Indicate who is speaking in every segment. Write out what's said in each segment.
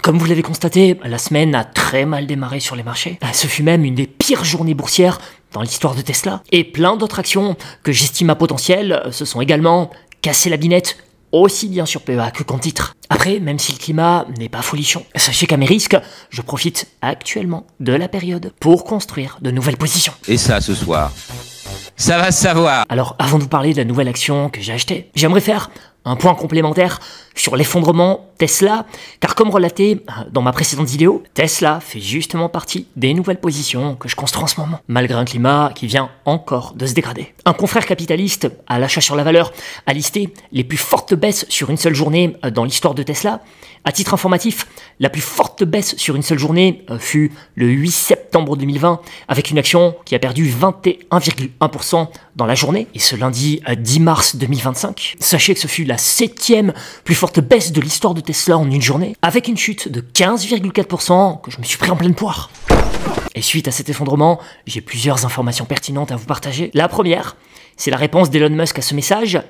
Speaker 1: Comme vous l'avez constaté, la semaine a très mal démarré sur les marchés. Ce fut même une des pires journées boursières dans l'histoire de Tesla. Et plein d'autres actions que j'estime à potentiel se sont également cassées la binette, aussi bien sur PEA que qu'en titre. Après, même si le climat n'est pas folichon, sachez qu'à mes risques, je profite actuellement de la période pour construire de nouvelles positions.
Speaker 2: Et ça, ce soir, ça va se savoir.
Speaker 1: Alors, avant de vous parler de la nouvelle action que j'ai achetée, j'aimerais faire un point complémentaire sur l'effondrement Tesla, car comme relaté dans ma précédente vidéo, Tesla fait justement partie des nouvelles positions que je construis en ce moment, malgré un climat qui vient encore de se dégrader. Un confrère capitaliste à l'achat sur la valeur a listé les plus fortes baisses sur une seule journée dans l'histoire de Tesla. À titre informatif, la plus forte baisse sur une seule journée fut le 8 septembre 2020, avec une action qui a perdu 21,1% dans la journée, et ce lundi 10 mars 2025. Sachez que ce fut la 7e plus forte baisse de l'histoire de Tesla en une journée, avec une chute de 15,4% que je me suis pris en pleine poire. Et suite à cet effondrement, j'ai plusieurs informations pertinentes à vous partager. La première, c'est la réponse d'Elon Musk à ce message.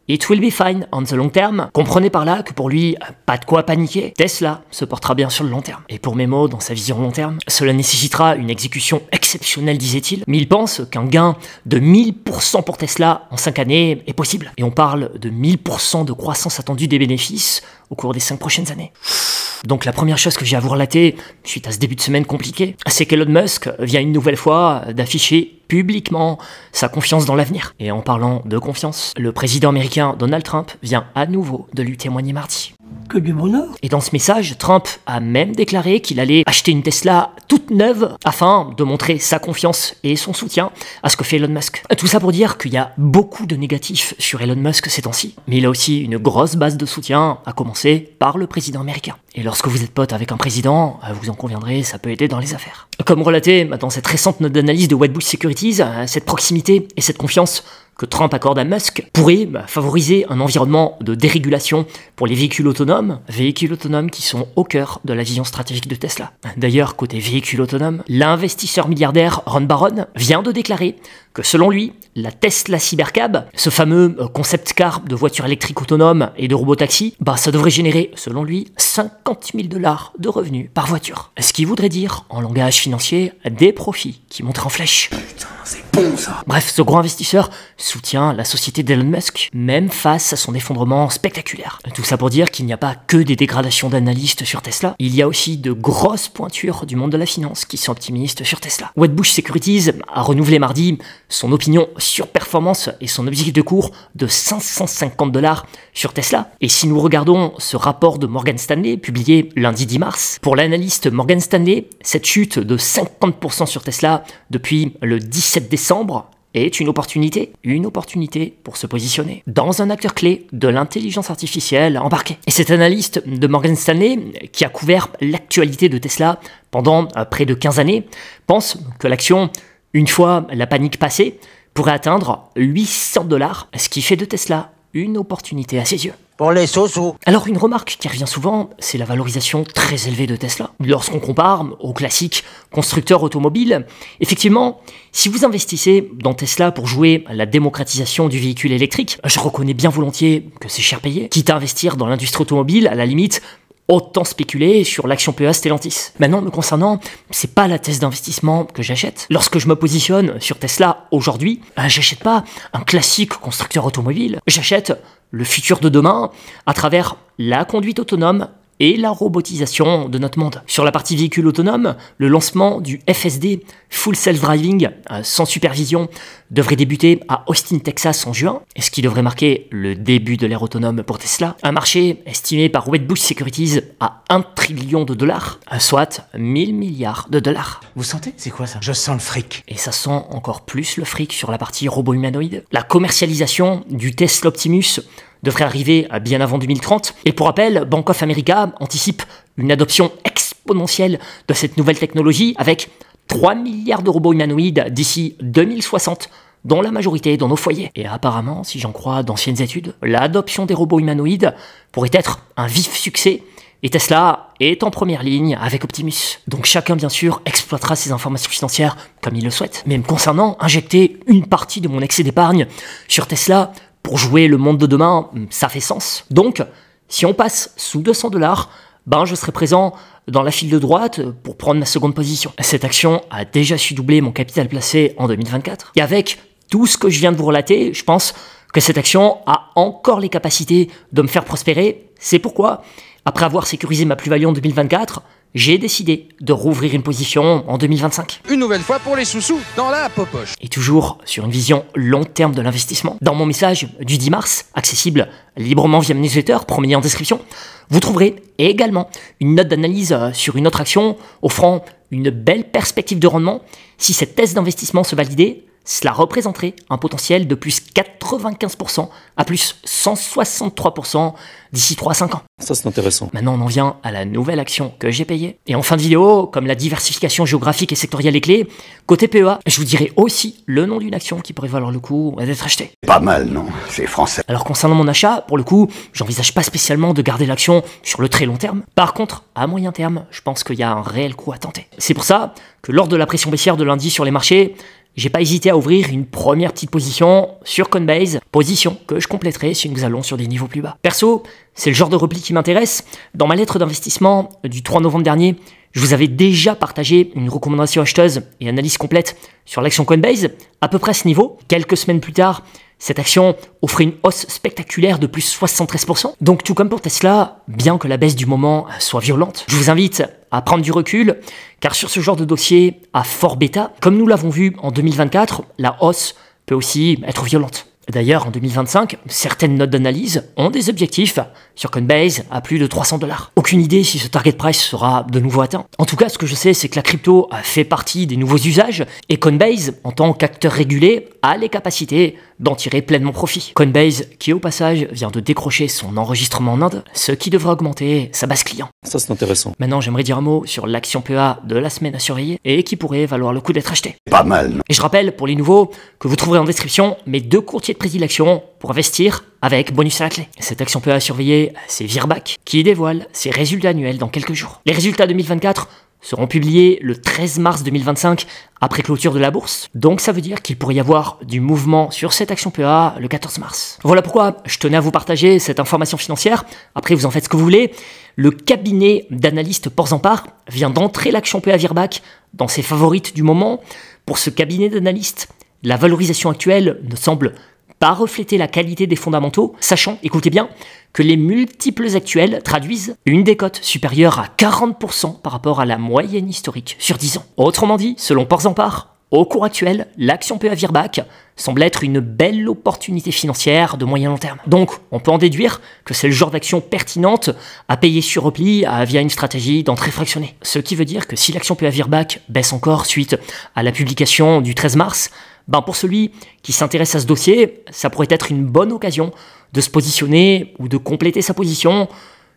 Speaker 1: It will be fine on the long term. Comprenez par là que pour lui, pas de quoi paniquer. Tesla se portera bien sur le long terme. Et pour Memo, dans sa vision long terme, cela nécessitera une exécution exceptionnelle, disait-il. Mais il pense qu'un gain de 1000% pour Tesla en 5 années est possible. Et on parle de 1000% de croissance attendue des bénéfices au cours des 5 prochaines années. Donc la première chose que j'ai à vous relater, suite à ce début de semaine compliqué, c'est qu'Elon Musk vient une nouvelle fois d'afficher publiquement sa confiance dans l'avenir. Et en parlant de confiance, le président américain Donald Trump vient à nouveau de lui témoigner mardi.
Speaker 3: Que du bonheur.
Speaker 1: Et dans ce message, Trump a même déclaré qu'il allait acheter une Tesla toute neuve afin de montrer sa confiance et son soutien à ce que fait Elon Musk. Tout ça pour dire qu'il y a beaucoup de négatifs sur Elon Musk ces temps-ci, mais il a aussi une grosse base de soutien, à commencer par le président américain. Et lorsque vous êtes pote avec un président, vous en conviendrez, ça peut aider dans les affaires. Comme relaté dans cette récente note d'analyse de Wedbush Securities, cette proximité et cette confiance que Trump accorde à Musk pourrait favoriser un environnement de dérégulation pour les véhicules autonomes qui sont au cœur de la vision stratégique de Tesla. D'ailleurs, côté véhicules autonomes, l'investisseur milliardaire Ron Baron vient de déclarer que selon lui, la Tesla Cybercab, ce fameux concept car de voiture électrique autonome et de robotaxi, ça devrait générer, selon lui, 50 000 $ de revenus par voiture. Ce qui voudrait dire, en langage financier, des profits qui montrent en flèche.
Speaker 3: Putain, c'est bon ça.
Speaker 1: Bref, ce gros investisseur soutient la société d'Elon Musk, même face à son effondrement spectaculaire. Tout ça pour dire qu'il n'y a pas que des dégradations d'analystes sur Tesla, il y a aussi de grosses pointures du monde de la finance qui sont optimistes sur Tesla. Wedbush Securities a renouvelé mardi son opinion sur performance et son objectif de cours de 550 $ sur Tesla. Et si nous regardons ce rapport de Morgan Stanley publié lundi 10 mars, pour l'analyste Morgan Stanley, cette chute de 50% sur Tesla depuis le 17 décembre est une opportunité pour se positionner dans un acteur clé de l'intelligence artificielle embarquée. Et cet analyste de Morgan Stanley, qui a couvert l'actualité de Tesla pendant près de 15 années, pense que l'action, une fois la panique passée, pourrait atteindre 800 $, ce qui fait de Tesla une opportunité à ses yeux.
Speaker 3: Pour les sous-sous.
Speaker 1: Alors une remarque qui revient souvent, c'est la valorisation très élevée de Tesla. Lorsqu'on compare aux classiques constructeurs automobiles, effectivement, si vous investissez dans Tesla pour jouer à la démocratisation du véhicule électrique, je reconnais bien volontiers que c'est cher payé. Quitte à investir dans l'industrie automobile, à la limite, autant spéculer sur l'action PEA Stellantis. Maintenant, me concernant, c'est pas la thèse d'investissement que j'achète. Lorsque je me positionne sur Tesla aujourd'hui, j'achète pas un classique constructeur automobile. J'achète le futur de demain à travers la conduite autonome et la robotisation de notre monde. Sur la partie véhicule autonome, le lancement du FSD, Full Self Driving, sans supervision, devrait débuter à Austin, Texas en juin, et ce qui devrait marquer le début de l'ère autonome pour Tesla. Un marché estimé par Wedbush Securities à 1 trillion $, soit 1000 milliards de dollars.
Speaker 3: Vous sentez? C'est quoi ça? Je sens le fric.
Speaker 1: Et ça sent encore plus le fric sur la partie robot humanoïde. La commercialisation du Tesla Optimus devrait arriver bien avant 2030. Et pour rappel, Bank of America anticipe une adoption exponentielle de cette nouvelle technologie avec 3 milliards de robots humanoïdes d'ici 2060, dont la majorité dans nos foyers. Et apparemment, si j'en crois d'anciennes études, l'adoption des robots humanoïdes pourrait être un vif succès, et Tesla est en première ligne avec Optimus. Donc chacun, bien sûr, exploitera ses informations financières comme il le souhaite. Mais me concernant, injecter une partie de mon excès d'épargne sur Tesla pour jouer le monde de demain, ça fait sens. Donc, si on passe sous 200 $, ben je serai présent dans la file de droite pour prendre ma seconde position. Cette action a déjà su doubler mon capital placé en 2024. Et avec tout ce que je viens de vous relater, je pense que cette action a encore les capacités de me faire prospérer. C'est pourquoi, après avoir sécurisé ma plus-value en 2024, j'ai décidé de rouvrir une position en 2025.
Speaker 2: Une nouvelle fois pour les sous-sous dans la popoche.
Speaker 1: Et toujours sur une vision long terme de l'investissement. Dans mon message du 10 mars, accessible librement via ma newsletter, premier lien en description, vous trouverez également une note d'analyse sur une autre action offrant une belle perspective de rendement. Si cette thèse d'investissement se validait, cela représenterait un potentiel de plus 95% à plus 163% d'ici 3 à 5 ans.
Speaker 4: Ça, c'est intéressant.
Speaker 1: Maintenant, on en vient à la nouvelle action que j'ai payée. Et en fin de vidéo, comme la diversification géographique et sectorielle est clé, côté PEA, je vous dirai aussi le nom d'une action qui pourrait valoir le coup d'être achetée.
Speaker 3: Pas mal, non? C'est français.
Speaker 1: Alors concernant mon achat, pour le coup, j'envisage pas spécialement de garder l'action sur le très long terme. Par contre, à moyen terme, je pense qu'il y a un réel coup à tenter. C'est pour ça que lors de la pression baissière de lundi sur les marchés, j'ai pas hésité à ouvrir une première petite position sur Coinbase, position que je compléterai si nous allons sur des niveaux plus bas. Perso, c'est le genre de repli qui m'intéresse. Dans ma lettre d'investissement du 3 novembre dernier, je vous avais déjà partagé une recommandation acheteuse et analyse complète sur l'action Coinbase, à peu près à ce niveau. Quelques semaines plus tard, cette action offrait une hausse spectaculaire de plus 73%. Donc tout comme pour Tesla, bien que la baisse du moment soit violente, je vous invite à prendre du recul, car sur ce genre de dossier à fort bêta, comme nous l'avons vu en 2024, la hausse peut aussi être violente. D'ailleurs, en 2025, certaines notes d'analyse ont des objectifs sur Coinbase à plus de 300 $. Aucune idée si ce target price sera de nouveau atteint. En tout cas, ce que je sais, c'est que la crypto fait partie des nouveaux usages et Coinbase, en tant qu'acteur régulé, a les capacités d'en tirer pleinement profit. Coinbase, qui au passage vient de décrocher son enregistrement en Inde, ce qui devrait augmenter sa base client.
Speaker 4: Ça, c'est intéressant.
Speaker 1: Maintenant, j'aimerais dire un mot sur l'action PEA de la semaine à surveiller et qui pourrait valoir le coup d'être acheté.
Speaker 3: Pas mal, non?
Speaker 1: Et je rappelle, pour les nouveaux, que vous trouverez en description mes 2 courtiers de prédilection pour investir avec bonus à la clé. Cette action PEA à surveiller, c'est Virbac, qui dévoile ses résultats annuels dans quelques jours. Les résultats 2024 seront publiés le 13 mars 2025 après clôture de la bourse. Donc ça veut dire qu'il pourrait y avoir du mouvement sur cette action PEA le 14 mars. Voilà pourquoi je tenais à vous partager cette information financière. Après, vous en faites ce que vous voulez. Le cabinet d'analystes Porzampar vient d'entrer l'action PEA Virbac dans ses favorites du moment. Pour ce cabinet d'analystes, la valorisation actuelle ne semble pas refléter la qualité des fondamentaux, sachant, écoutez bien, que les multiples actuels traduisent une décote supérieure à 40% par rapport à la moyenne historique sur 10 ans. Autrement dit, selon Porzampar, au cours actuel, l'action PEA Virbac semble être une belle opportunité financière de moyen long terme. Donc, on peut en déduire que c'est le genre d'action pertinente à payer sur repli via une stratégie d'entrée fractionnée. Ce qui veut dire que si l'action PEA Virbac baisse encore suite à la publication du 13 mars, pour celui qui s'intéresse à ce dossier, ça pourrait être une bonne occasion de se positionner ou de compléter sa position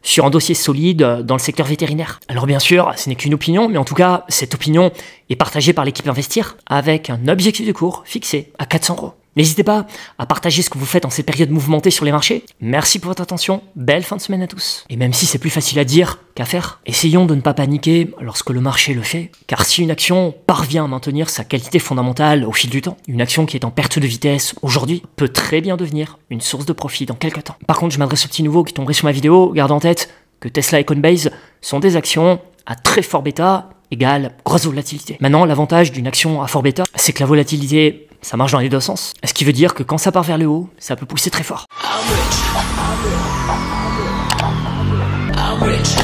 Speaker 1: sur un dossier solide dans le secteur vétérinaire. Alors bien sûr, ce n'est qu'une opinion, mais en tout cas, cette opinion est partagée par l'équipe Investir avec un objectif de cours fixé à 400 €. N'hésitez pas à partager ce que vous faites en ces périodes mouvementées sur les marchés. Merci pour votre attention, belle fin de semaine à tous. Et même si c'est plus facile à dire qu'à faire, essayons de ne pas paniquer lorsque le marché le fait, car si une action parvient à maintenir sa qualité fondamentale au fil du temps, une action qui est en perte de vitesse aujourd'hui peut très bien devenir une source de profit dans quelques temps. Par contre, je m'adresse aux petits nouveaux qui tomberaient sur ma vidéo, gardez en tête que Tesla et Coinbase sont des actions à très fort bêta égale grosse volatilité. Maintenant, l'avantage d'une action à fort bêta, c'est que la volatilité, ça marche dans les deux sens. Ce qui veut dire que quand ça part vers le haut, ça peut pousser très fort. I'm rich.